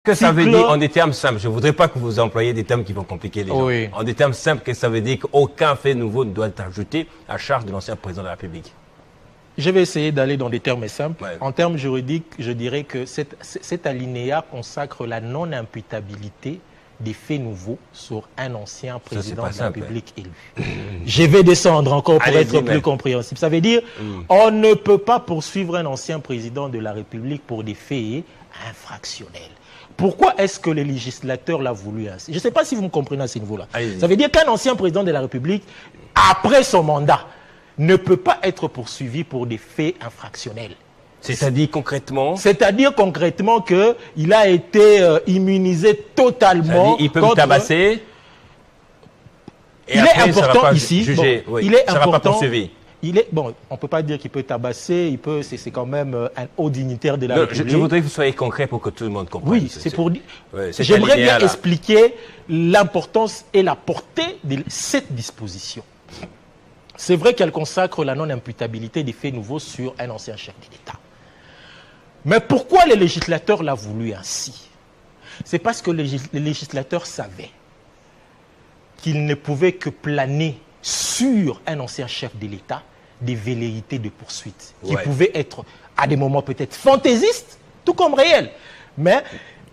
que ça veut dire en des termes simples? Je ne voudrais pas que vous employiez des termes qui vont compliquer les gens. Oui. En des termes simples, que ça veut dire qu'aucun fait nouveau ne doit être ajouté à charge de l'ancien président de la République? Je vais essayer d'aller dans des termes simples. Ouais. En termes juridiques, je dirais que cet alinéa consacre la non-imputabilité des faits nouveaux sur un ancien président de la République élu. Je vais descendre encore pour être plus compréhensible. Ça veut dire on ne peut pas poursuivre un ancien président de la République pour des faits infractionnels. Pourquoi est-ce que le législateur l'a voulu ainsi? Je ne sais pas si vous me comprenez à ce niveau-là. Ça veut dire qu'un ancien président de la République, après son mandat, ne peut pas être poursuivi pour des faits infractionnels. C'est-à-dire concrètement? C'est-à-dire concrètement qu'il a été immunisé totalement. Il peut me tabasser. Et il après, est important ici. Jugé, bon, il est ça important. Va pas poursuivi. Bon, on ne peut pas dire qu'il peut tabasser, c'est quand même un haut dignitaire de la République. Je voudrais que vous soyez concret pour que tout le monde comprenne. Oui, c'est pour dire. J'aimerais bien expliquer l'importance et la portée de cette disposition. C'est vrai qu'elle consacre la non-imputabilité des faits nouveaux sur un ancien chef de l'État. Mais pourquoi le législateur l'a voulu ainsi? C'est parce que le législateur savait qu'il ne pouvait que planer sur un ancien chef de l'État des velléités de poursuite qui pouvaient être à des moments peut-être fantaisistes, tout comme réels. Mais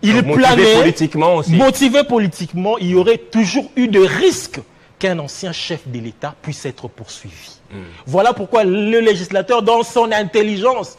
il planait, politiquement aussi. Motivé politiquement, il y aurait toujours eu de risques qu'un ancien chef de l'État puisse être poursuivi. Voilà pourquoi le législateur, dans son intelligence,